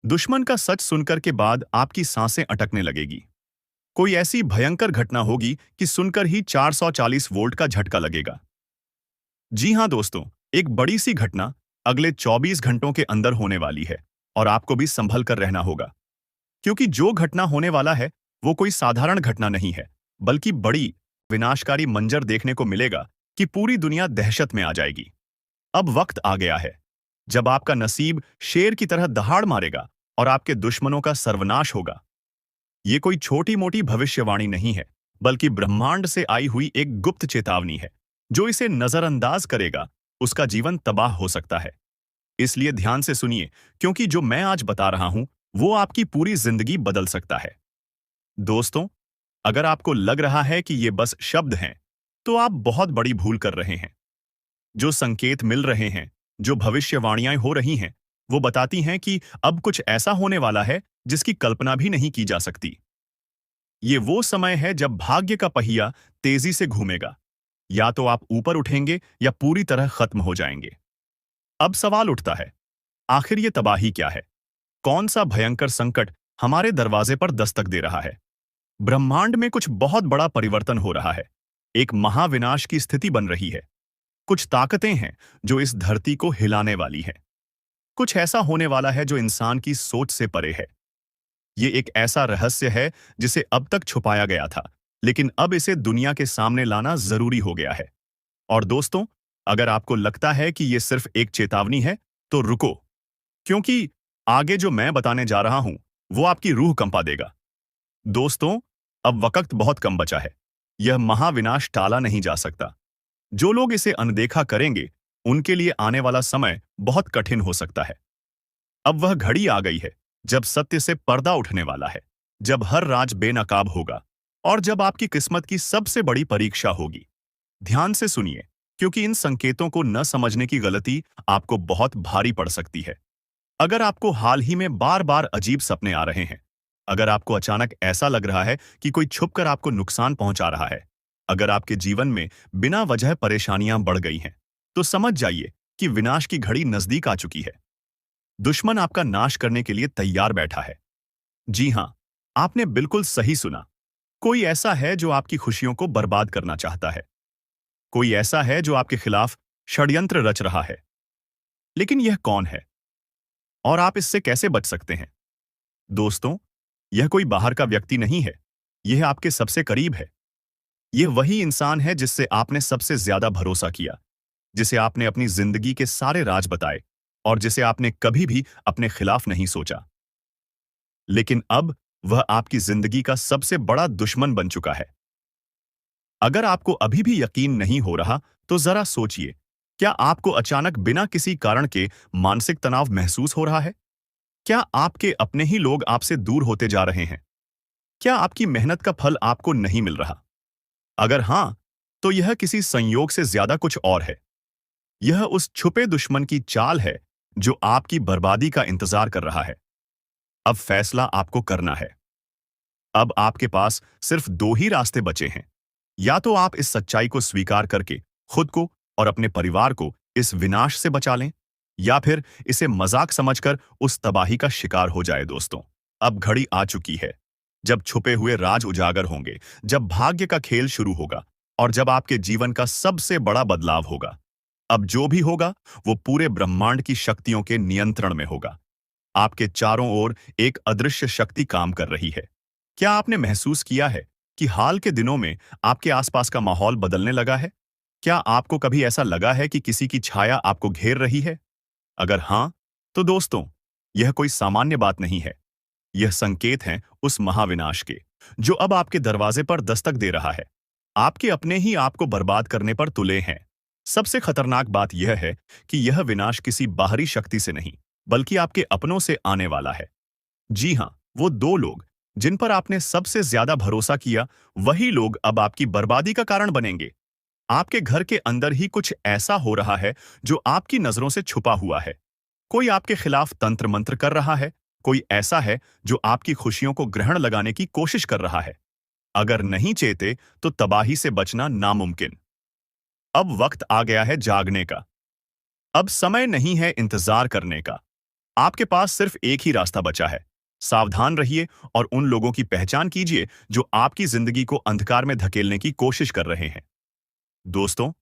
दुश्मन का सच सुनकर के बाद आपकी सांसें अटकने लगेगी। कोई ऐसी भयंकर घटना होगी कि सुनकर ही 440 वोल्ट का झटका लगेगा। जी हां दोस्तों, एक बड़ी सी घटना अगले 24 घंटों के अंदर होने वाली है और आपको भी संभल कर रहना होगा। क्योंकि जो घटना होने वाला है वो कोई साधारण घटना नहीं है, बल्कि बड़ी विनाशकारी मंजर देखने को मिलेगा कि पूरी दुनिया दहशत में आ जाएगी। अब वक्त आ गया है जब आपका नसीब शेर की तरह दहाड़ मारेगा और आपके दुश्मनों का सर्वनाश होगा। ये कोई छोटी मोटी भविष्यवाणी नहीं है, बल्कि ब्रह्मांड से आई हुई एक गुप्त चेतावनी है। जो इसे नजरअंदाज करेगा उसका जीवन तबाह हो सकता है। इसलिए ध्यान से सुनिए, क्योंकि जो मैं आज बता रहा हूं वो आपकी पूरी जिंदगी बदल सकता है। दोस्तों, अगर आपको लग रहा है कि ये बस शब्द हैं, तो आप बहुत बड़ी भूल कर रहे हैं। जो संकेत मिल रहे हैं, जो भविष्यवाणियां हो रही हैं, वो बताती हैं कि अब कुछ ऐसा होने वाला है जिसकी कल्पना भी नहीं की जा सकती। ये वो समय है जब भाग्य का पहिया तेजी से घूमेगा। या तो आप ऊपर उठेंगे या पूरी तरह खत्म हो जाएंगे। अब सवाल उठता है, आखिर ये तबाही क्या है? कौन सा भयंकर संकट हमारे दरवाजे पर दस्तक दे रहा है? ब्रह्मांड में कुछ बहुत बड़ा परिवर्तन हो रहा है। एक महाविनाश की स्थिति बन रही है। कुछ ताकतें हैं जो इस धरती को हिलाने वाली हैं। कुछ ऐसा होने वाला है जो इंसान की सोच से परे है। ये एक ऐसा रहस्य है जिसे अब तक छुपाया गया था, लेकिन अब इसे दुनिया के सामने लाना जरूरी हो गया है। और दोस्तों, अगर आपको लगता है कि ये सिर्फ एक चेतावनी है, तो रुको, क्योंकि आगे जो मैं बताने जा रहा हूं वो आपकी रूह कंपा देगा। दोस्तों, अब वक्त बहुत कम बचा है। यह महाविनाश टाला नहीं जा सकता। जो लोग इसे अनदेखा करेंगे, उनके लिए आने वाला समय बहुत कठिन हो सकता है। अब वह घड़ी आ गई है जब सत्य से पर्दा उठने वाला है, जब हर राज बेनकाब होगा और जब आपकी किस्मत की सबसे बड़ी परीक्षा होगी। ध्यान से सुनिए, क्योंकि इन संकेतों को न समझने की गलती आपको बहुत भारी पड़ सकती है। अगर आपको हाल ही में बार बार अजीब सपने आ रहे हैं, अगर आपको अचानक ऐसा लग रहा है कि कोई छुपकर आपको नुकसान पहुंचा रहा है, अगर आपके जीवन में बिना वजह परेशानियां बढ़ गई हैं, तो समझ जाइए कि विनाश की घड़ी नजदीक आ चुकी है। दुश्मन आपका नाश करने के लिए तैयार बैठा है। जी हां, आपने बिल्कुल सही सुना। कोई ऐसा है जो आपकी खुशियों को बर्बाद करना चाहता है। कोई ऐसा है जो आपके खिलाफ षड्यंत्र रच रहा है। लेकिन यह कौन है और आप इससे कैसे बच सकते हैं? दोस्तों, यह कोई बाहर का व्यक्ति नहीं है। यह आपके सबसे करीब है। यह वही इंसान है जिससे आपने सबसे ज्यादा भरोसा किया, जिसे आपने अपनी जिंदगी के सारे राज बताए और जिसे आपने कभी भी अपने खिलाफ नहीं सोचा। लेकिन अब वह आपकी जिंदगी का सबसे बड़ा दुश्मन बन चुका है। अगर आपको अभी भी यकीन नहीं हो रहा, तो जरा सोचिए, क्या आपको अचानक बिना किसी कारण के मानसिक तनाव महसूस हो रहा है? क्या आपके अपने ही लोग आपसे दूर होते जा रहे हैं? क्या आपकी मेहनत का फल आपको नहीं मिल रहा? अगर हां, तो यह किसी संयोग से ज्यादा कुछ और है। यह उस छुपे दुश्मन की चाल है जो आपकी बर्बादी का इंतजार कर रहा है। अब फैसला आपको करना है। अब आपके पास सिर्फ दो ही रास्ते बचे हैं। या तो आप इस सच्चाई को स्वीकार करके खुद को और अपने परिवार को इस विनाश से बचा लें, या फिर इसे मजाक समझकर उस तबाही का शिकार हो जाए। दोस्तों, अब घड़ी आ चुकी है जब छुपे हुए राज उजागर होंगे, जब भाग्य का खेल शुरू होगा और जब आपके जीवन का सबसे बड़ा बदलाव होगा। अब जो भी होगा वो पूरे ब्रह्मांड की शक्तियों के नियंत्रण में होगा। आपके चारों ओर एक अदृश्य शक्ति काम कर रही है। क्या आपने महसूस किया है कि हाल के दिनों में आपके आसपास का माहौल बदलने लगा है? क्या आपको कभी ऐसा लगा है कि किसी की छाया आपको घेर रही है? अगर हां, तो दोस्तों, यह कोई सामान्य बात नहीं है। यह संकेत हैं उस महाविनाश के, जो अब आपके दरवाजे पर दस्तक दे रहा है। आपके अपने ही आपको बर्बाद करने पर तुले हैं। सबसे खतरनाक बात यह है कि यह विनाश किसी बाहरी शक्ति से नहीं, बल्कि आपके अपनों से आने वाला है। जी हां, वो दो लोग जिन पर आपने सबसे ज्यादा भरोसा किया, वही लोग अब आपकी बर्बादी का कारण बनेंगे। आपके घर के अंदर ही कुछ ऐसा हो रहा है जो आपकी नजरों से छुपा हुआ है। कोई आपके खिलाफ तंत्र मंत्र कर रहा है। कोई ऐसा है जो आपकी खुशियों को ग्रहण लगाने की कोशिश कर रहा है। अगर नहीं चेते, तो तबाही से बचना नामुमकिन। अब वक्त आ गया है जागने का। अब समय नहीं है इंतजार करने का। आपके पास सिर्फ एक ही रास्ता बचा है। सावधान रहिए और उन लोगों की पहचान कीजिए जो आपकी जिंदगी को अंधकार में धकेलने की कोशिश कर रहे हैं। दोस्तों,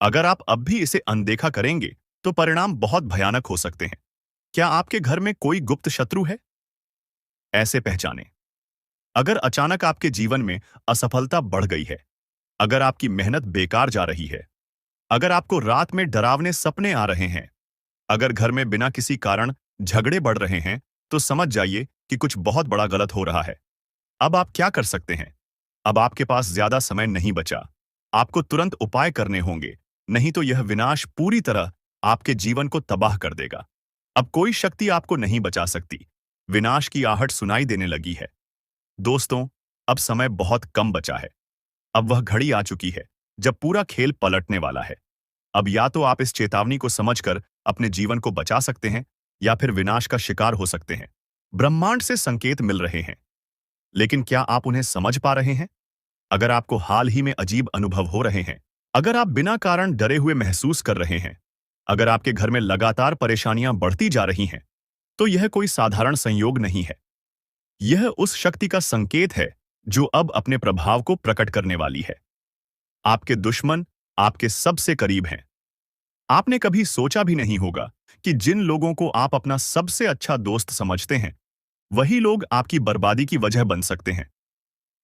अगर आप अब भी इसे अनदेखा करेंगे, तो परिणाम बहुत भयानक हो सकते हैं। क्या आपके घर में कोई गुप्त शत्रु है? ऐसे पहचानें। अगर अचानक आपके जीवन में असफलता बढ़ गई है, अगर आपकी मेहनत बेकार जा रही है, अगर आपको रात में डरावने सपने आ रहे हैं, अगर घर में बिना किसी कारण झगड़े बढ़ रहे हैं, तो समझ जाइए कि कुछ बहुत बड़ा गलत हो रहा है। अब आप क्या कर सकते हैं? अब आपके पास ज्यादा समय नहीं बचा। आपको तुरंत उपाय करने होंगे, नहीं तो यह विनाश पूरी तरह आपके जीवन को तबाह कर देगा। अब कोई शक्ति आपको नहीं बचा सकती। विनाश की आहट सुनाई देने लगी है। दोस्तों, अब समय बहुत कम बचा है। अब वह घड़ी आ चुकी है जब पूरा खेल पलटने वाला है। अब या तो आप इस चेतावनी को समझकर अपने जीवन को बचा सकते हैं, या फिर विनाश का शिकार हो सकते हैं। ब्रह्मांड से संकेत मिल रहे हैं, लेकिन क्या आप उन्हें समझ पा रहे हैं? अगर आपको हाल ही में अजीब अनुभव हो रहे हैं, अगर आप बिना कारण डरे हुए महसूस कर रहे हैं, अगर आपके घर में लगातार परेशानियां बढ़ती जा रही हैं, तो यह कोई साधारण संयोग नहीं है। यह उस शक्ति का संकेत है जो अब अपने प्रभाव को प्रकट करने वाली है। आपके दुश्मन आपके सबसे करीब हैं। आपने कभी सोचा भी नहीं होगा कि जिन लोगों को आप अपना सबसे अच्छा दोस्त समझते हैं, वही लोग आपकी बर्बादी की वजह बन सकते हैं।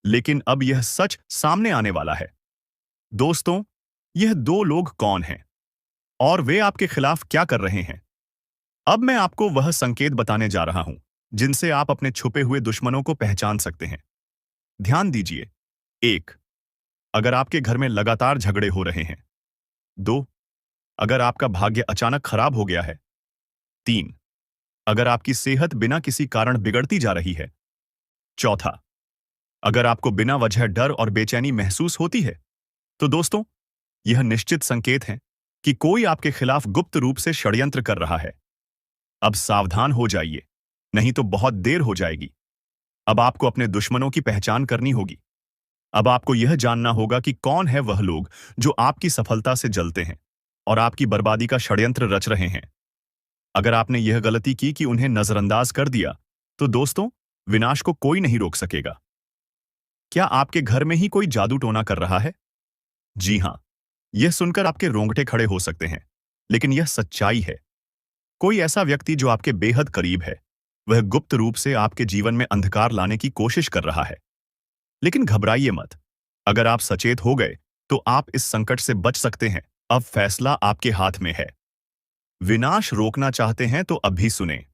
लेकिन अब यह सच सामने आने वाला है। दोस्तों, यह दो लोग कौन हैं और वे आपके खिलाफ क्या कर रहे हैं? अब मैं आपको वह संकेत बताने जा रहा हूं जिनसे आप अपने छुपे हुए दुश्मनों को पहचान सकते हैं। ध्यान दीजिए। 1. अगर आपके घर में लगातार झगड़े हो रहे हैं। 2. अगर आपका भाग्य अचानक खराब हो गया है। 3. अगर आपकी सेहत बिना किसी कारण बिगड़ती जा रही है। 4. अगर आपको बिना वजह डर और बेचैनी महसूस होती है। तो दोस्तों, यह निश्चित संकेत है कि कोई आपके खिलाफ गुप्त रूप से षड्यंत्र कर रहा है। अब सावधान हो जाइए, नहीं तो बहुत देर हो जाएगी। अब आपको अपने दुश्मनों की पहचान करनी होगी। अब आपको यह जानना होगा कि कौन है वह लोग जो आपकी सफलता से जलते हैं और आपकी बर्बादी का षड्यंत्र रच रहे हैं। अगर आपने यह गलती की कि उन्हें नजरअंदाज कर दिया, तो दोस्तों, विनाश को कोई नहीं रोक सकेगा। क्या आपके घर में ही कोई जादू टोना कर रहा है? जी हां, यह सुनकर आपके रोंगटे खड़े हो सकते हैं, लेकिन यह सच्चाई है। कोई ऐसा व्यक्ति जो आपके बेहद करीब है, वह गुप्त रूप से आपके जीवन में अंधकार लाने की कोशिश कर रहा है। लेकिन घबराइए मत। अगर आप सचेत हो गए, तो आप इस संकट से बच सकते हैं। अब फैसला आपके हाथ में है। विनाश रोकना चाहते हैं तो अभी सुने।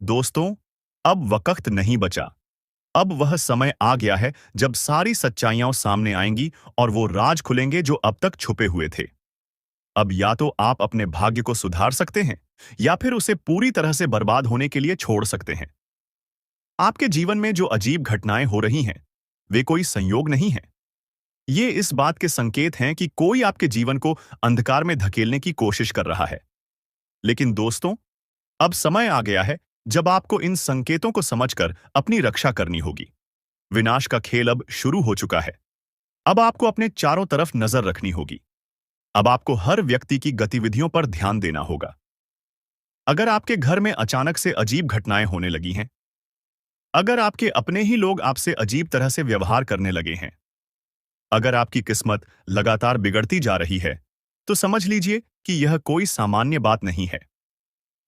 दोस्तों, अब वक्त नहीं बचा। अब वह समय आ गया है जब सारी सच्चाइयां सामने आएंगी और वो राज खुलेंगे जो अब तक छुपे हुए थे। अब या तो आप अपने भाग्य को सुधार सकते हैं, या फिर उसे पूरी तरह से बर्बाद होने के लिए छोड़ सकते हैं। आपके जीवन में जो अजीब घटनाएं हो रही हैं, वे कोई संयोग नहीं हैं। ये इस बात के संकेत हैं कि कोई आपके जीवन को अंधकार में धकेलने की कोशिश कर रहा है। लेकिन दोस्तों, अब समय आ गया है जब आपको इन संकेतों को समझकर अपनी रक्षा करनी होगी। विनाश का खेल अब शुरू हो चुका है। अब आपको अपने चारों तरफ नजर रखनी होगी। अब आपको हर व्यक्ति की गतिविधियों पर ध्यान देना होगा। अगर आपके घर में अचानक से अजीब घटनाएं होने लगी हैं, अगर आपके अपने ही लोग आपसे अजीब तरह से व्यवहार करने लगे हैं, अगर आपकी किस्मत लगातार बिगड़ती जा रही है, तो समझ लीजिए कि यह कोई सामान्य बात नहीं है।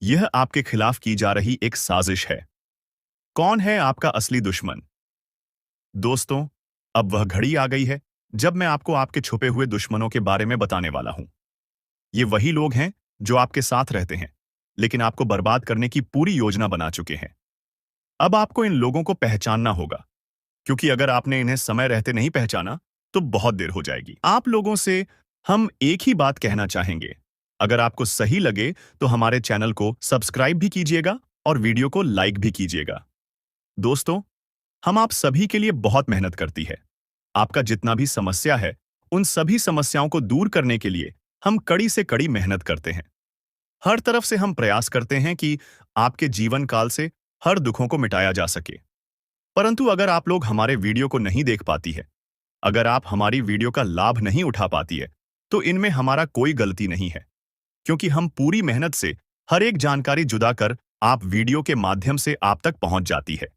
यह आपके खिलाफ की जा रही एक साजिश है। कौन है आपका असली दुश्मन? दोस्तों, अब वह घड़ी आ गई है जब मैं आपको आपके छुपे हुए दुश्मनों के बारे में बताने वाला हूं। ये वही लोग हैं जो आपके साथ रहते हैं, लेकिन आपको बर्बाद करने की पूरी योजना बना चुके हैं। अब आपको इन लोगों को पहचानना होगा, क्योंकि अगर आपने इन्हें समय रहते नहीं पहचाना, तो बहुत देर हो जाएगी। आप लोगों से हम एक ही बात कहना चाहेंगे। अगर आपको सही लगे तो हमारे चैनल को सब्सक्राइब भी कीजिएगा और वीडियो को लाइक भी कीजिएगा। दोस्तों, हम आप सभी के लिए बहुत मेहनत करती है। आपका जितना भी समस्या है, उन सभी समस्याओं को दूर करने के लिए हम कड़ी से कड़ी मेहनत करते हैं। हर तरफ से हम प्रयास करते हैं कि आपके जीवन काल से हर दुखों को मिटाया जा सके। परंतु अगर आप लोग हमारे वीडियो को नहीं देख पाती है, अगर आप हमारी वीडियो का लाभ नहीं उठा पाती है, तो इनमें हमारा कोई गलती नहीं है, क्योंकि हम पूरी मेहनत से हर एक जानकारी जुदा कर आप वीडियो के माध्यम से आप तक पहुंच जाती है।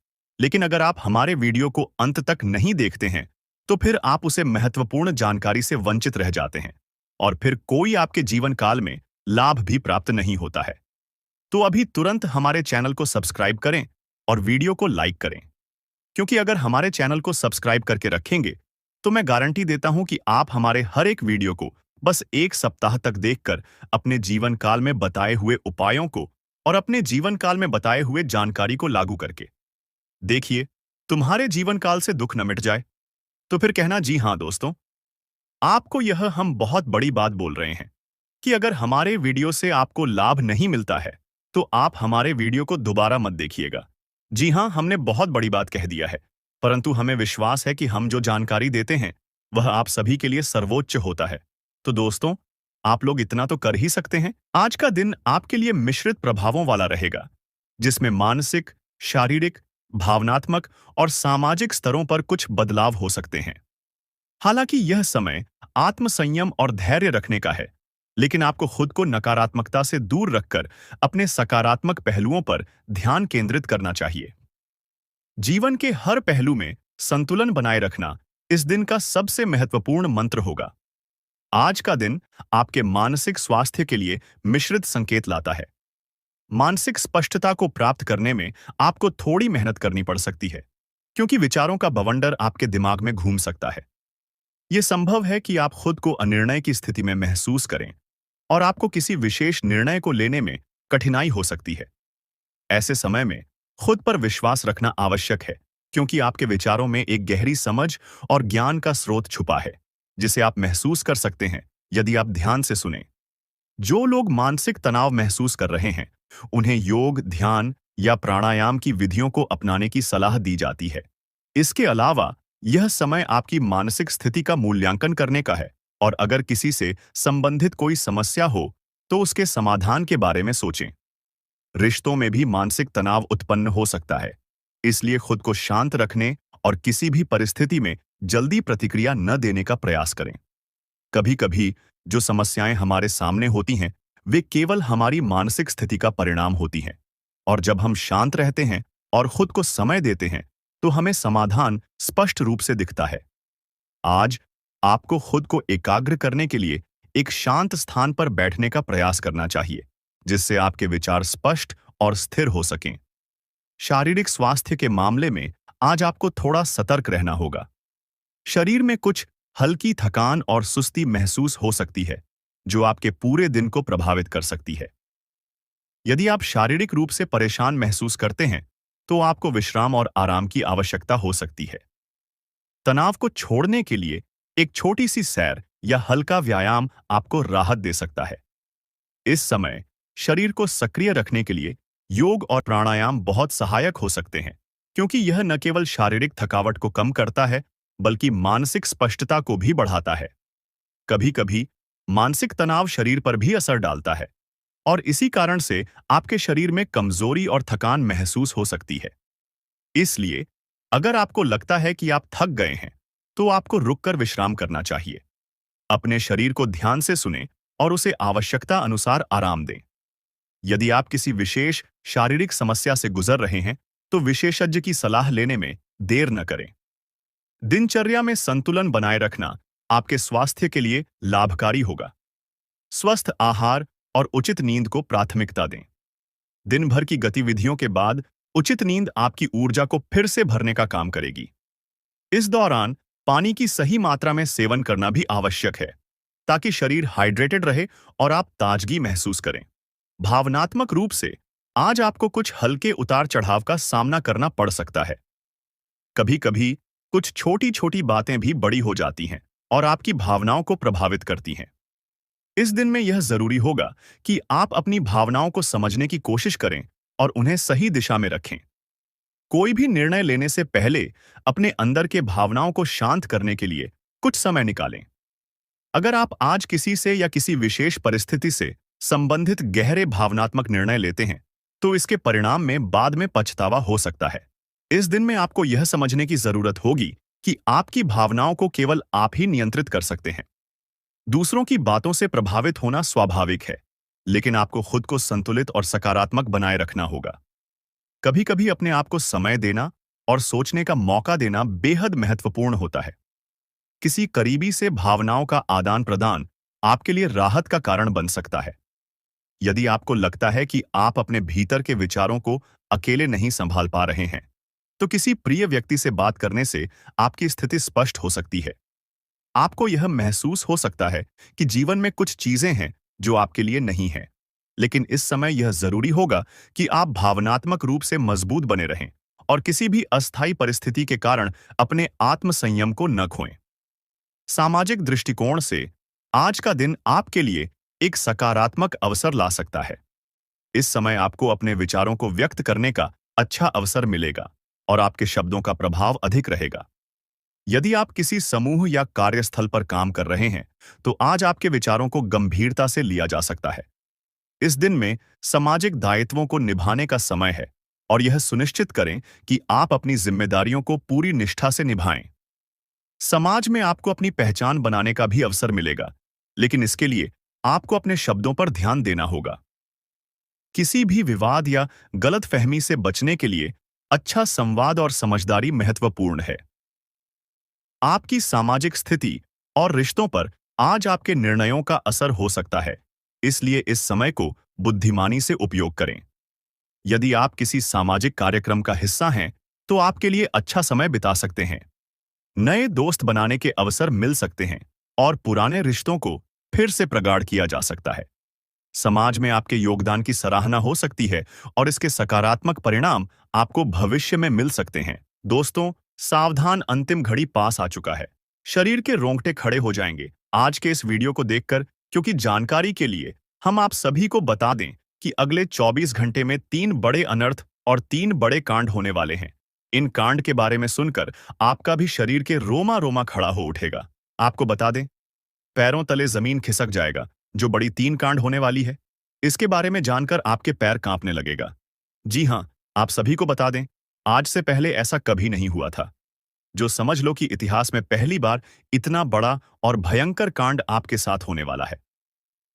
लेकिन अगर आप हमारे वीडियो को अंत तक नहीं देखते हैं, तो फिर आप उसे महत्वपूर्ण जानकारी से वंचित रह जाते हैं और फिर कोई आपके जीवन काल में लाभ भी प्राप्त नहीं होता है। तो अभी तुरंत हमारे चैनल को सब्सक्राइब करें और वीडियो को लाइक करें, क्योंकि अगर हमारे चैनल को सब्सक्राइब करके रखेंगे तो मैं गारंटी देता हूं कि आप हमारे हर एक वीडियो को बस 1 सप्ताह तक देखकर अपने जीवन काल में बताए हुए उपायों को और अपने जीवन काल में बताए हुए जानकारी को लागू करके देखिए, तुम्हारे जीवन काल से दुख न मिट जाए। तो फिर कहना जी हाँ दोस्तों, आपको यह हम बहुत बड़ी बात बोल रहे हैं कि अगर हमारे वीडियो से आपको लाभ नहीं मिलता है तो आप हमारे वीडियो को दोबारा मत देखिएगा। जी हाँ, हमने बहुत बड़ी बात कह दिया है, परंतु हमें विश्वास है कि हम जो जानकारी देते हैं वह आप सभी के लिए सर्वोच्च होता है। तो दोस्तों, आप लोग इतना तो कर ही सकते हैं। आज का दिन आपके लिए मिश्रित प्रभावों वाला रहेगा, जिसमें मानसिक, शारीरिक, भावनात्मक और सामाजिक स्तरों पर कुछ बदलाव हो सकते हैं। हालांकि यह समय आत्मसंयम और धैर्य रखने का है, लेकिन आपको खुद को नकारात्मकता से दूर रखकर अपने सकारात्मक पहलुओं पर ध्यान केंद्रित करना चाहिए। जीवन के हर पहलू में संतुलन बनाए रखना इस दिन का सबसे महत्वपूर्ण मंत्र होगा। आज का दिन आपके मानसिक स्वास्थ्य के लिए मिश्रित संकेत लाता है। मानसिक स्पष्टता को प्राप्त करने में आपको थोड़ी मेहनत करनी पड़ सकती है, क्योंकि विचारों का बवंडर आपके दिमाग में घूम सकता है। यह संभव है कि आप खुद को अनिर्णय की स्थिति में महसूस करें और आपको किसी विशेष निर्णय को लेने में कठिनाई हो सकती है। ऐसे समय में खुद पर विश्वास रखना आवश्यक है, क्योंकि आपके विचारों में एक गहरी समझ और ज्ञान का स्रोत छुपा है, जिसे आप महसूस कर सकते हैं यदि आप ध्यान से सुनें। जो लोग मानसिक तनाव महसूस कर रहे हैं, उन्हें योग, ध्यान या प्राणायाम की विधियों को अपनाने की सलाह दी जाती है। इसके अलावा यह समय आपकी मानसिक स्थिति का मूल्यांकन करने का है और अगर किसी से संबंधित कोई समस्या हो तो उसके समाधान के बारे में सोचें। रिश्तों में भी मानसिक तनाव उत्पन्न हो सकता है, इसलिए खुद को शांत रखने और किसी भी परिस्थिति में जल्दी प्रतिक्रिया न देने का प्रयास करें। कभी-कभी जो समस्याएं हमारे सामने होती हैं, वे केवल हमारी मानसिक स्थिति का परिणाम होती हैं, और जब हम शांत रहते हैं और खुद को समय देते हैं, तो हमें समाधान स्पष्ट रूप से दिखता है। आज आपको खुद को एकाग्र करने के लिए एक शांत स्थान पर बैठने का प्रयास करना चाहिए, जिससे आपके विचार स्पष्ट और स्थिर हो सकें। शारीरिक स्वास्थ्य के मामले में आज आपको थोड़ा सतर्क रहना होगा। शरीर में कुछ हल्की थकान और सुस्ती महसूस हो सकती है, जो आपके पूरे दिन को प्रभावित कर सकती है। यदि आप शारीरिक रूप से परेशान महसूस करते हैं, तो आपको विश्राम और आराम की आवश्यकता हो सकती है। तनाव को छोड़ने के लिए एक छोटी सी सैर या हल्का व्यायाम आपको राहत दे सकता है। इस समय शरीर को सक्रिय रखने के लिए योग और प्राणायाम बहुत सहायक हो सकते हैं, क्योंकि यह न केवल शारीरिक थकावट को कम करता है, बल्कि मानसिक स्पष्टता को भी बढ़ाता है। कभी-कभी मानसिक तनाव शरीर पर भी असर डालता है और इसी कारण से आपके शरीर में कमजोरी और थकान महसूस हो सकती है। इसलिए अगर आपको लगता है कि आप थक गए हैं, तो आपको रुककर विश्राम करना चाहिए। अपने शरीर को ध्यान से सुनें और उसे आवश्यकता अनुसार आराम दें। यदि आप किसी विशेष शारीरिक समस्या से गुजर रहे हैं, तो विशेषज्ञ की सलाह लेने में देर न करें। दिनचर्या में संतुलन बनाए रखना आपके स्वास्थ्य के लिए लाभकारी होगा। स्वस्थ आहार और उचित नींद को प्राथमिकता दें। दिन भर की गतिविधियों के बाद उचित नींद आपकी ऊर्जा को फिर से भरने का काम करेगी। इस दौरान पानी की सही मात्रा में सेवन करना भी आवश्यक है, ताकि शरीर हाइड्रेटेड रहे और आप ताजगी महसूस करें। भावनात्मक रूप से आज आपको कुछ हल्के उतार चढ़ाव का सामना करना पड़ सकता है। कभी-कभी कुछ छोटी-छोटी बातें भी बड़ी हो जाती हैं और आपकी भावनाओं को प्रभावित करती हैं। इस दिन में यह जरूरी होगा कि आप अपनी भावनाओं को समझने की कोशिश करें और उन्हें सही दिशा में रखें। कोई भी निर्णय लेने से पहले अपने अंदर के भावनाओं को शांत करने के लिए कुछ समय निकालें। अगर आप आज किसी से या किसी विशेष परिस्थिति से संबंधित गहरे भावनात्मक निर्णय लेते हैं, तो इसके परिणाम में बाद में पछतावा हो सकता है। इस दिन में आपको यह समझने की जरूरत होगी कि आपकी भावनाओं को केवल आप ही नियंत्रित कर सकते हैं। दूसरों की बातों से प्रभावित होना स्वाभाविक है, लेकिन आपको खुद को संतुलित और सकारात्मक बनाए रखना होगा। कभी कभी अपने आप को समय देना और सोचने का मौका देना बेहद महत्वपूर्ण होता है। किसी करीबी से भावनाओं का आदान प्रदान आपके लिए राहत का कारण बन सकता है। यदि आपको लगता है कि आप अपने भीतर के विचारों को अकेले नहीं संभाल पा रहे हैं, तो किसी प्रिय व्यक्ति से बात करने से आपकी स्थिति स्पष्ट हो सकती है। आपको यह महसूस हो सकता है कि जीवन में कुछ चीजें हैं जो आपके लिए नहीं हैं, लेकिन इस समय यह जरूरी होगा कि आप भावनात्मक रूप से मजबूत बने रहें और किसी भी अस्थायी परिस्थिति के कारण अपने आत्मसंयम को न खोएं। सामाजिक दृष्टिकोण से आज का दिन आपके लिए एक सकारात्मक अवसर ला सकता है। इस समय आपको अपने विचारों को व्यक्त करने का अच्छा अवसर मिलेगा और आपके शब्दों का प्रभाव अधिक रहेगा। यदि आप किसी समूह या कार्यस्थल पर काम कर रहे हैं, तो आज आपके विचारों को गंभीरता से लिया जा सकता है। इस दिन में सामाजिक दायित्वों को निभाने का समय है और यह सुनिश्चित करें कि आप अपनी जिम्मेदारियों को पूरी निष्ठा से निभाएं। समाज में आपको अपनी पहचान बनाने का भी अवसर मिलेगा, लेकिन इसके लिए आपको अपने शब्दों पर ध्यान देना होगा। किसी भी विवाद या गलतफहमी से बचने के लिए अच्छा संवाद और समझदारी महत्वपूर्ण है। आपकी सामाजिक स्थिति और रिश्तों पर आज आपके निर्णयों का असर हो सकता है, इसलिए इस समय को बुद्धिमानी से उपयोग करें। यदि आप किसी सामाजिक कार्यक्रम का हिस्सा हैं, तो आपके लिए अच्छा समय बिता सकते हैं। नए दोस्त बनाने के अवसर मिल सकते हैं और पुराने रिश्तों को फिर से प्रगाढ़ किया जा सकता है। समाज में आपके योगदान की सराहना हो सकती है और इसके सकारात्मक परिणाम आपको भविष्य में मिल सकते हैं। दोस्तों, सावधान, अंतिम घड़ी पास आ चुका है। शरीर के रोंगटे खड़े हो जाएंगे आज के इस वीडियो को देखकर, क्योंकि जानकारी के लिए हम आप सभी को बता दें कि अगले 24 घंटे में 3 बड़े अनर्थ और 3 बड़े कांड होने वाले हैं। इन कांड के बारे में सुनकर आपका भी शरीर के रोमा रोमा खड़ा हो उठेगा। आपको बता दें, पैरों तले जमीन खिसक जाएगा जो बड़ी 3 कांड होने वाली है। इसके बारे में जानकर आपके पैर कांपने लगेगा। जी हाँ, आप सभी को बता दें, आज से पहले ऐसा कभी नहीं हुआ था। जो समझ लो कि इतिहास में पहली बार इतना बड़ा और भयंकर कांड आपके साथ होने वाला है।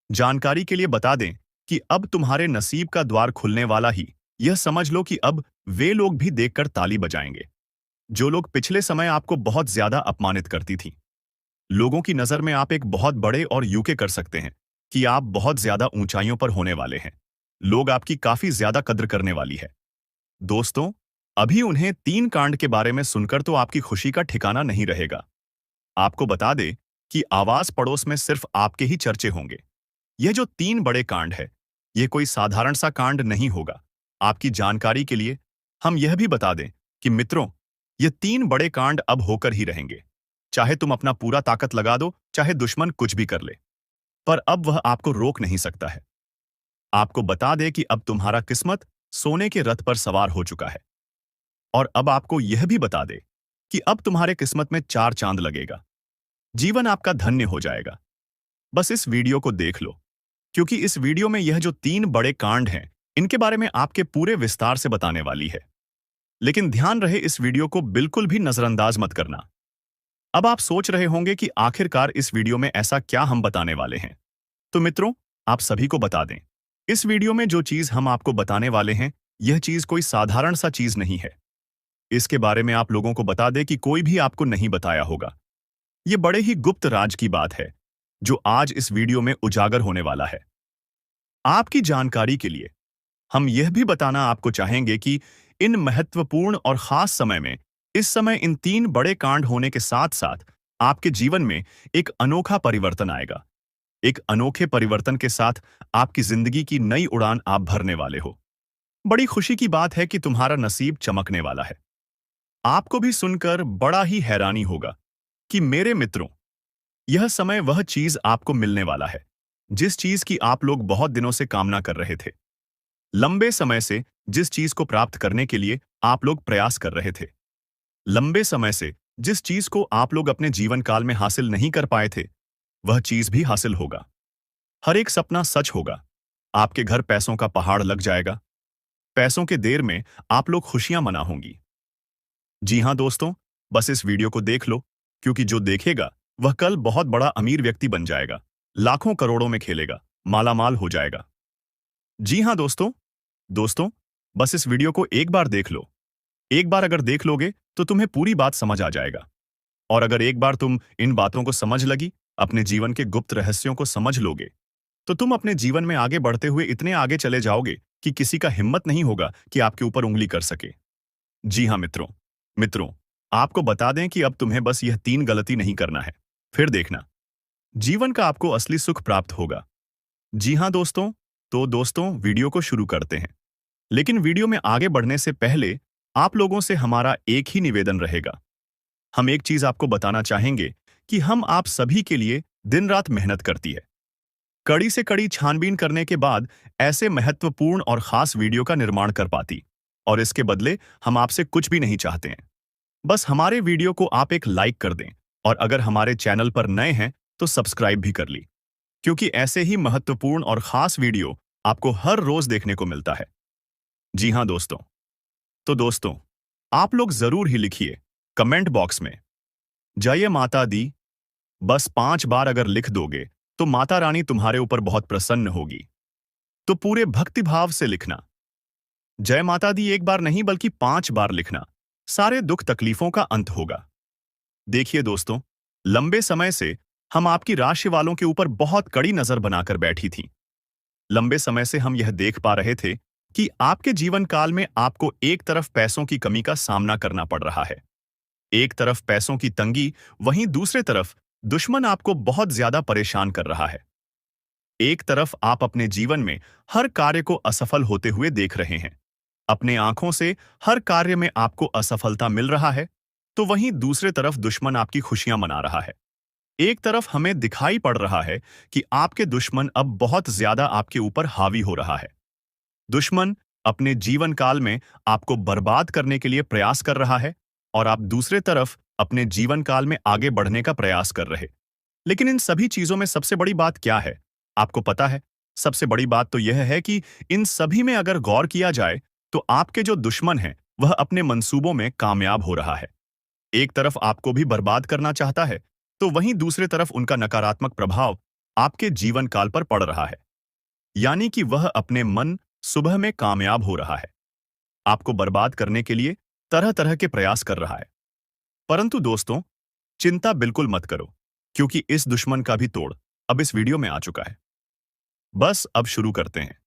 जानकारी के लिए बता दें कि अब तुम्हारे नसीब का द्वार खुलने वाला ही, यह समझ लो कि अब वे लोग भी देखकर ताली बजाएंगे जो लोग पिछले समय आपको बहुत ज्यादा अपमानित करती थी। लोगों की नजर में आप एक बहुत बड़े और यूके कर सकते हैं कि आप बहुत ज्यादा ऊंचाइयों पर होने वाले हैं। लोग आपकी काफी ज्यादा कद्र करने वाली है। दोस्तों, अभी उन्हें 3 कांड के बारे में सुनकर तो आपकी खुशी का ठिकाना नहीं रहेगा। आपको बता दे कि आवाज पड़ोस में सिर्फ आपके ही चर्चे होंगे। यह जो 3 बड़े कांड है, यह कोई साधारण सा कांड नहीं होगा। आपकी जानकारी के लिए हम यह भी बता दें कि मित्रों, ये 3 बड़े कांड अब होकर ही रहेंगे। चाहे तुम अपना पूरा ताकत लगा दो, चाहे दुश्मन कुछ भी कर ले, पर अब वह आपको रोक नहीं सकता है। आपको बता दे कि अब तुम्हारा किस्मत सोने के रथ पर सवार हो चुका है। और अब आपको यह भी बता दे कि अब तुम्हारे किस्मत में 4 चांद लगेगा। जीवन आपका धन्य हो जाएगा। बस इस वीडियो को देख लो, क्योंकि इस वीडियो में यह जो 3 बड़े कांड हैं, इनके बारे में आपके पूरे विस्तार से बताने वाली है। लेकिन ध्यान रहे, इस वीडियो को बिल्कुल भी नजरअंदाज मत करना। अब आप सोच रहे होंगे कि आखिरकार इस वीडियो में ऐसा क्या हम बताने वाले हैं। तो मित्रों, आप सभी को बता दें, इस वीडियो में जो चीज हम आपको बताने वाले हैं, यह चीज कोई साधारण सा चीज नहीं है। इसके बारे में आप लोगों को बता दें कि कोई भी आपको नहीं बताया होगा। यह बड़े ही गुप्त राज की बात है जो आज इस वीडियो में उजागर होने वाला है। आपकी जानकारी के लिए हम यह भी बताना आपको चाहेंगे कि इन महत्वपूर्ण और खास समय में, इस समय इन 3 बड़े कांड होने के साथ साथ आपके जीवन में एक अनोखा परिवर्तन आएगा। एक अनोखे परिवर्तन के साथ आपकी जिंदगी की नई उड़ान आप भरने वाले हो। बड़ी खुशी की बात है कि तुम्हारा नसीब चमकने वाला है। आपको भी सुनकर बड़ा ही हैरानी होगा कि मेरे मित्रों, यह समय वह चीज आपको मिलने वाला है जिस चीज की आप लोग बहुत दिनों से कामना कर रहे थे। लंबे समय से जिस चीज को प्राप्त करने के लिए आप लोग प्रयास कर रहे थे। लंबे समय से जिस चीज को आप लोग अपने जीवन काल में हासिल नहीं कर पाए थे, वह चीज भी हासिल होगा। हर एक सपना सच होगा। आपके घर पैसों का पहाड़ लग जाएगा। पैसों के देर में आप लोग खुशियां मना होंगी। जी हां दोस्तों, बस इस वीडियो को देख लो, क्योंकि जो देखेगा वह कल बहुत बड़ा अमीर व्यक्ति बन जाएगा, लाखों करोड़ों में खेलेगा, मालामाल हो जाएगा। जी हाँ दोस्तों, दोस्तों, बस इस वीडियो को एक बार देख लो। एक बार अगर देख लोगे तो तुम्हें पूरी बात समझ आ जाएगा। और अगर एक बार तुम इन बातों को समझ लगी, अपने जीवन के गुप्त रहस्यों को समझ लोगे, तो तुम अपने जीवन में आगे बढ़ते हुए इतने आगे चले जाओगे कि किसी का हिम्मत नहीं होगा कि आपके ऊपर उंगली कर सके। जी हाँ मित्रों, मित्रों, आपको बता दें कि अब तुम्हें बस यह 3 गलती नहीं करना है। फिर देखना, जीवन का आपको असली सुख प्राप्त होगा। जी हाँ दोस्तों, तो दोस्तों वीडियो को शुरू करते हैं। लेकिन वीडियो में आगे बढ़ने से पहले आप लोगों से हमारा एक ही निवेदन रहेगा। हम एक चीज आपको बताना चाहेंगे कि हम आप सभी के लिए दिन रात मेहनत करती है, कड़ी से कड़ी छानबीन करने के बाद ऐसे महत्वपूर्ण और खास वीडियो का निर्माण कर पाती। और इसके बदले हम आपसे कुछ भी नहीं चाहते हैं। बस हमारे वीडियो को आप एक लाइक कर दें, और अगर हमारे चैनल पर नए हैं तो सब्सक्राइब भी कर ली, क्योंकि ऐसे ही महत्वपूर्ण और खास वीडियो आपको हर रोज देखने को मिलता है। जी हाँ दोस्तों, तो दोस्तों, आप लोग जरूर ही लिखिए कमेंट बॉक्स में जय माता दी। बस 5 बार अगर लिख दोगे तो माता रानी तुम्हारे ऊपर बहुत प्रसन्न होगी। तो पूरे भक्तिभाव से लिखना। जय माता दी एक बार नहीं बल्कि 5 बार लिखना। सारे दुख तकलीफों का अंत होगा। देखिए दोस्तों, लंबे समय से हम आपकी राशि वालों के ऊपर बहुत कड़ी नजर बनाकर बैठी थी। लंबे समय से हम यह देख पा रहे थे कि आपके जीवन काल में आपको एक तरफ पैसों की कमी का सामना करना पड़ रहा है। एक तरफ पैसों की तंगी, वहीं दूसरे तरफ दुश्मन आपको बहुत ज्यादा परेशान कर रहा है। एक तरफ आप अपने जीवन में हर कार्य को असफल होते हुए देख रहे हैं, अपने आंखों से हर कार्य में आपको असफलता मिल रहा है, तो वहीं दूसरे तरफ दुश्मन आपकी खुशियां मना रहा है। एक तरफ हमें दिखाई पड़ रहा है कि आपके दुश्मन अब बहुत ज्यादा आपके ऊपर हावी हो रहा है। दुश्मन अपने जीवन काल में आपको बर्बाद करने के लिए प्रयास कर रहा है, और आप दूसरे तरफ अपने जीवन काल में आगे बढ़ने का प्रयास कर रहे। लेकिन इन सभी चीजों में सबसे बड़ी बात क्या है, आपको पता है? सबसे बड़ी बात तो यह है कि इन सभी में अगर गौर किया जाए तो आपके जो दुश्मन हैं वह अपने मंसूबों में कामयाब हो रहा है। एक तरफ आपको भी बर्बाद करना चाहता है, तो वहीं दूसरे तरफ उनका नकारात्मक प्रभाव आपके जीवन काल पर पड़ रहा है। यानी कि वह अपने मन सुबह में कामयाब हो रहा है, आपको बर्बाद करने के लिए तरह तरह के प्रयास कर रहा है। परंतु दोस्तों, चिंता बिल्कुल मत करो, क्योंकि इस दुश्मन का भी तोड़ अब इस वीडियो में आ चुका है। बस अब शुरू करते हैं।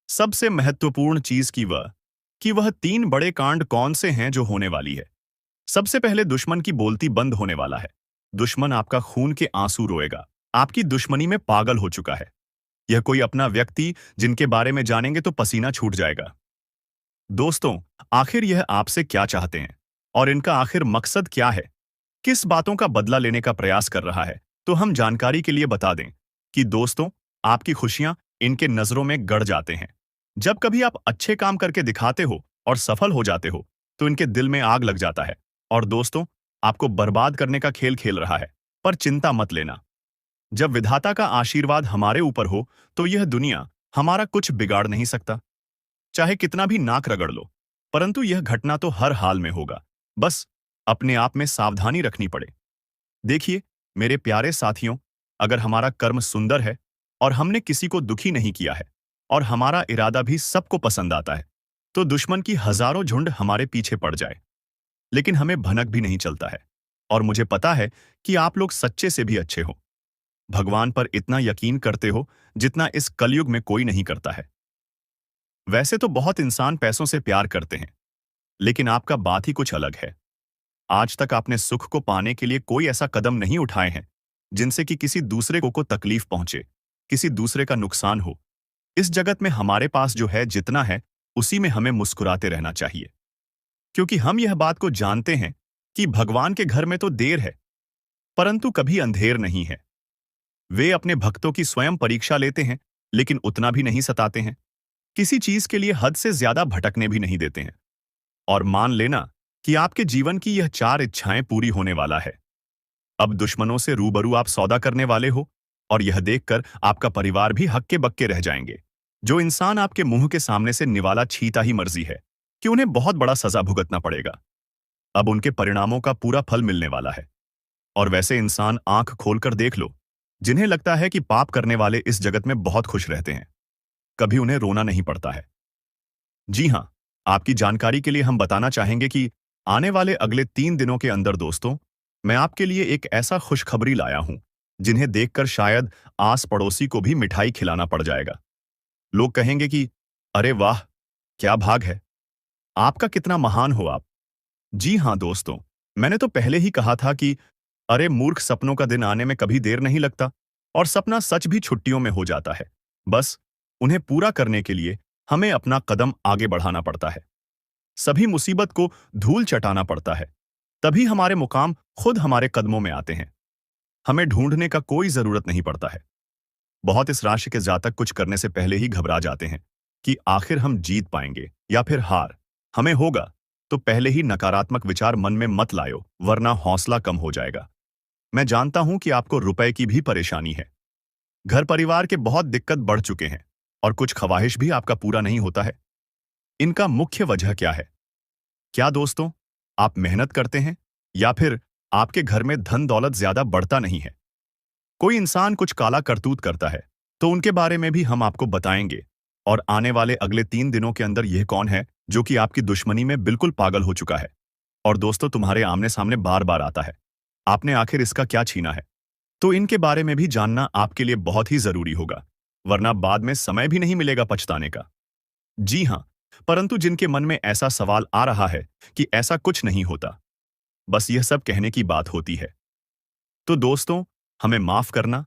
सबसे महत्वपूर्ण चीज कि वह 3 बड़े कांड कौन से हैं जो होने वाली है। सबसे पहले दुश्मन की बोलती बंद होने वाला है। दुश्मन आपका खून के आंसू रोएगा, आपकी दुश्मनी में पागल हो चुका है। यह कोई अपना व्यक्ति जिनके बारे में जानेंगे तो पसीना छूट जाएगा। दोस्तों, आखिर यह आपसे क्या चाहते हैं और इनका आखिर मकसद क्या है? किस बातों का बदला लेने का प्रयास कर रहा है? तो हम जानकारी के लिए बता दें कि दोस्तों, आपकी खुशियां इनके नजरों में गड़ जाते हैं। जब कभी आप अच्छे काम करके दिखाते हो और सफल हो जाते हो, तो इनके दिल में आग लग जाता है और दोस्तों, आपको बर्बाद करने का खेल खेल रहा है। पर चिंता मत लेना, जब विधाता का आशीर्वाद हमारे ऊपर हो तो यह दुनिया हमारा कुछ बिगाड़ नहीं सकता, चाहे कितना भी नाक रगड़ लो। परंतु यह घटना तो हर हाल में होगा, बस अपने आप में सावधानी रखनी पड़े। देखिए मेरे प्यारे साथियों, अगर हमारा कर्म सुंदर है और हमने किसी को दुखी नहीं किया है और हमारा इरादा भी सबको पसंद आता है, तो दुश्मन की हजारों झुंड हमारे पीछे पड़ जाए, लेकिन हमें भनक भी नहीं चलता है। और मुझे पता है कि आप लोग सच्चे से भी अच्छे हो, भगवान पर इतना यकीन करते हो जितना इस कलयुग में कोई नहीं करता है। वैसे तो बहुत इंसान पैसों से प्यार करते हैं, लेकिन आपका बात ही कुछ अलग है। आज तक आपने सुख को पाने के लिए कोई ऐसा कदम नहीं उठाए हैं जिनसे कि किसी दूसरे को तकलीफ पहुंचे, किसी दूसरे का नुकसान हो। इस जगत में हमारे पास जो है, जितना है, उसी में हमें मुस्कुराते रहना चाहिए, क्योंकि हम यह बात को जानते हैं कि भगवान के घर में तो देर है, परंतु कभी अंधेर नहीं है। वे अपने भक्तों की स्वयं परीक्षा लेते हैं, लेकिन उतना भी नहीं सताते हैं। किसी चीज के लिए हद से ज्यादा भटकने भी नहीं देते हैं। और मान लेना कि आपके जीवन की यह 4 इच्छाएं पूरी होने वाला है। अब दुश्मनों से रूबरू आप सौदा करने वाले हो, और यह देखकर आपका परिवार भी हक्के बक्के रह जाएंगे। जो इंसान आपके मुंह के सामने से निवाला छीता ही मर्जी है कि उन्हें बहुत बड़ा सजा भुगतना पड़ेगा, अब उनके परिणामों का पूरा फल मिलने वाला है। और वैसे इंसान आंख खोलकर देख लो, जिन्हें लगता है कि पाप करने वाले इस जगत में बहुत खुश रहते हैं। कभी उन्हें रोना नहीं पड़ता है। जी हाँ, आपकी जानकारी के लिए हम बताना चाहेंगे कि आने वाले अगले 3 दिनों के अंदर दोस्तों, मैं आपके लिए एक ऐसा खुशखबरी लाया हूं, जिन्हें देखकर शायद आस पड़ोसी को भी मिठाई खिलाना पड़ जाएगा। लोग कहेंगे कि अरे वाह, क्या भाग है, आपका कितना महान हो आप। जी हाँ दोस्तों, मैंने तो पहले ही कहा था कि अरे मूर्ख, सपनों का दिन आने में कभी देर नहीं लगता और सपना सच भी छुट्टियों में हो जाता है। बस उन्हें पूरा करने के लिए हमें अपना कदम आगे बढ़ाना पड़ता है। सभी मुसीबत को धूल चटाना पड़ता है, तभी हमारे मुकाम खुद हमारे कदमों में आते हैं। हमें ढूंढने का कोई जरूरत नहीं पड़ता है। बहुत इस राशि के जातक कुछ करने से पहले ही घबरा जाते हैं कि आखिर हम जीत पाएंगे या फिर हार हमें होगा। तो पहले ही नकारात्मक विचार मन में मत लायो, वरना हौसला कम हो जाएगा। मैं जानता हूं कि आपको रुपए की भी परेशानी है, घर परिवार के बहुत दिक्कत बढ़ चुके हैं और कुछ ख्वाहिश भी आपका पूरा नहीं होता है। इनका मुख्य वजह क्या है? क्या दोस्तों, आप मेहनत करते हैं या फिर आपके घर में धन दौलत ज्यादा बढ़ता नहीं है? कोई इंसान कुछ काला करतूत करता है तो उनके बारे में भी हम आपको बताएंगे। और आने वाले अगले 3 दिनों के अंदर यह कौन है जो कि आपकी दुश्मनी में बिल्कुल पागल हो चुका है और दोस्तों तुम्हारे आमने सामने बार बार आता है, आपने आखिर इसका क्या छीना है? तो इनके बारे में भी जानना आपके लिए बहुत ही जरूरी होगा, वरना बाद में समय भी नहीं मिलेगा पछताने का। जी हाँ, परंतु जिनके मन में ऐसा सवाल आ रहा है कि ऐसा कुछ नहीं होता, बस यह सब कहने की बात होती है, तो दोस्तों हमें माफ करना,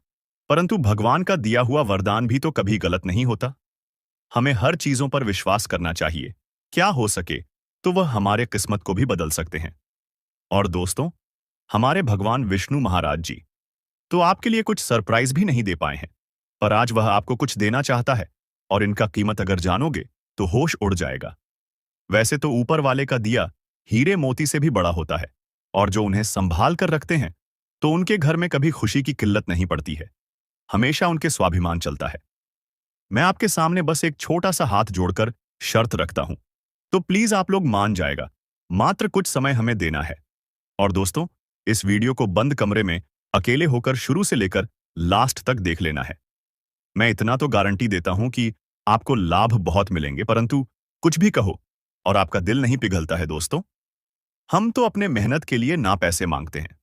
परंतु भगवान का दिया हुआ वरदान भी तो कभी गलत नहीं होता। हमें हर चीजों पर विश्वास करना चाहिए, क्या हो सके तो वह हमारे किस्मत को भी बदल सकते हैं। और दोस्तों, हमारे भगवान विष्णु महाराज जी तो आपके लिए कुछ सरप्राइज भी नहीं दे पाए हैं, पर आज वह आपको कुछ देना चाहता है और इनका कीमत अगर जानोगे तो होश उड़ जाएगा। वैसे तो ऊपर वाले का दिया हीरे मोती से भी बड़ा होता है और जो उन्हें संभाल कर रखते हैं तो उनके घर में कभी खुशी की किल्लत नहीं पड़ती है, हमेशा उनके स्वाभिमान चलता है। मैं आपके सामने बस एक छोटा सा हाथ जोड़कर शर्त रखता हूं, तो प्लीज आप लोग मान जाएगा, मात्र कुछ समय हमें देना है। और दोस्तों, इस वीडियो को बंद कमरे में अकेले होकर शुरू से लेकर लास्ट तक देख लेना है। मैं इतना तो गारंटी देता हूं कि आपको लाभ बहुत मिलेंगे, परंतु कुछ भी कहो और आपका दिल नहीं पिघलता है दोस्तों। हम तो अपने मेहनत के लिए ना पैसे मांगते हैं,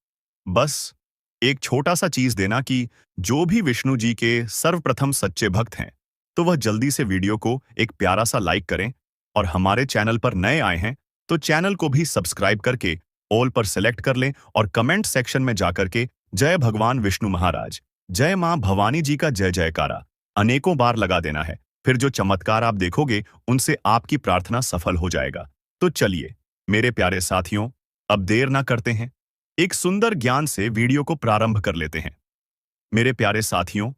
बस एक छोटा सा चीज देना कि जो भी विष्णु जी के सर्वप्रथम सच्चे भक्त हैं तो वह जल्दी से वीडियो को एक प्यारा सा लाइक करें और हमारे चैनल पर नए आए हैं तो चैनल को भी सब्सक्राइब करके ऑल पर सेलेक्ट कर लें और कमेंट सेक्शन में जाकर के जय भगवान विष्णु महाराज, जय मां भवानी जी का जय जयकारा अनेकों बार लगा देना है। फिर जो चमत्कार आप देखोगे उनसे आपकी प्रार्थना सफल हो जाएगा। तो चलिए मेरे प्यारे साथियों, अब देर ना करते हैं, एक सुंदर ज्ञान से वीडियो को प्रारंभ कर लेते हैं। मेरे प्यारे साथियों,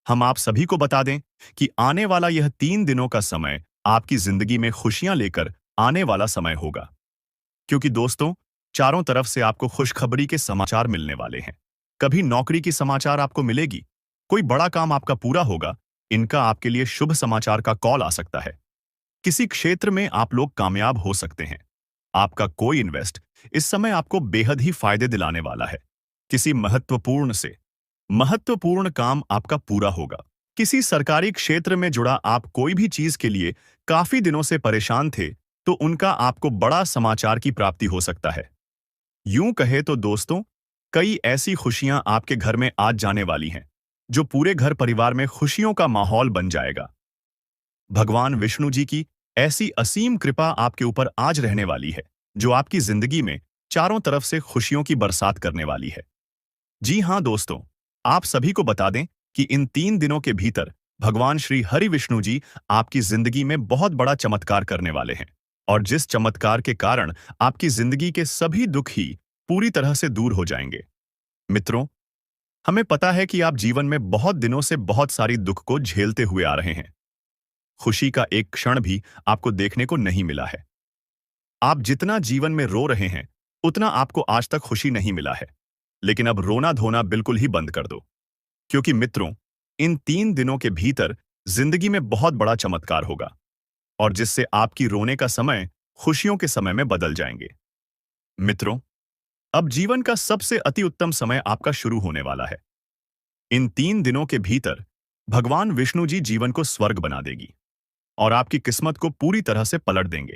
हम आप सभी को बता दें कि आने वाला यह 3 दिनों का समय आपकी जिंदगी में खुशियां लेकर आने वाला समय होगा, क्योंकि दोस्तों चारों तरफ से आपको खुशखबरी के समाचार मिलने वाले हैं। कभी नौकरी की समाचार आपको मिलेगी, कोई बड़ा काम आपका पूरा होगा, इनका आपके लिए शुभ समाचार का कॉल आ सकता है। किसी क्षेत्र में आप लोग कामयाब हो सकते हैं। आपका कोई इन्वेस्ट इस समय आपको बेहद ही फायदे दिलाने वाला है। किसी महत्वपूर्ण काम आपका पूरा होगा। किसी सरकारी क्षेत्र में जुड़ा आप कोई भी चीज के लिए काफी दिनों से परेशान थे तो उनका आपको बड़ा समाचार की प्राप्ति हो सकता है। यूं कहे तो दोस्तों, कई ऐसी खुशियां आपके घर में आज जाने वाली हैं जो पूरे घर परिवार में खुशियों का माहौल बन जाएगा। भगवान विष्णु जी की ऐसी असीम कृपा आपके ऊपर आज रहने वाली है जो आपकी जिंदगी में चारों तरफ से खुशियों की बरसात करने वाली है। जी हां दोस्तों, आप सभी को बता दें कि इन 3 दिनों के भीतर भगवान श्री हरि विष्णु जी आपकी जिंदगी में बहुत बड़ा चमत्कार करने वाले हैं और जिस चमत्कार के कारण आपकी जिंदगी के सभी दुख ही पूरी तरह से दूर हो जाएंगे। मित्रों, हमें पता है कि आप जीवन में बहुत दिनों से बहुत सारी दुख को झेलते हुए आ रहे हैं। खुशी का एक क्षण भी आपको देखने को नहीं मिला है। आप जितना जीवन में रो रहे हैं उतना आपको आज तक खुशी नहीं मिला है, लेकिन अब रोना धोना बिल्कुल ही बंद कर दो, क्योंकि मित्रों इन 3 दिनों के भीतर जिंदगी में बहुत बड़ा चमत्कार होगा और जिससे आपकी रोने का समय खुशियों के समय में बदल जाएंगे। मित्रों, अब जीवन का सबसे अति उत्तम समय आपका शुरू होने वाला है। इन 3 दिनों के भीतर भगवान विष्णु जी जीवन को स्वर्ग बना देगी। और आपकी किस्मत को पूरी तरह से पलट देंगे।